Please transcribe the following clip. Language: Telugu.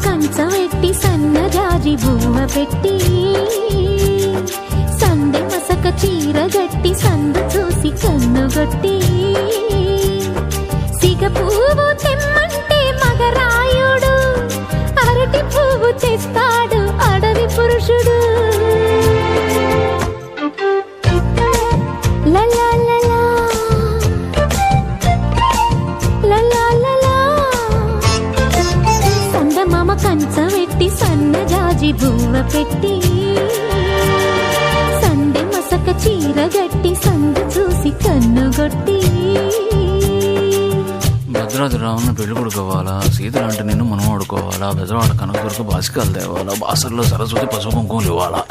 కంచవెట్టి సన్నజాజి బువ్వ పెట్టి సందె మసక చీర గట్టి సందు చూసి కన్నుగొట్టి సిగ పువ్వు తెమ్మంటే మగరాయుడు అరటి పువ్వు తెస్తాడు అడవి పురుషుడు. లలా లలా లలా లలా సందమామ కంచవెట్టి సన్నజాజి బువ్వ పెట్టి సందె మసక చీర గట్టి సందు చూసి కన్నుగొట్టి. భద్రాద్రి రావణ పెళ్లి కొడుకోవాలా, సీతలంటే నేను మనం ఆడుకోవాలా, బెజవాడ కనకదుర్గ బాసికాలు తేవాలా, బాసర్లో సరస్వతి పసుపు కుంకుమలు ఇవ్వాలా.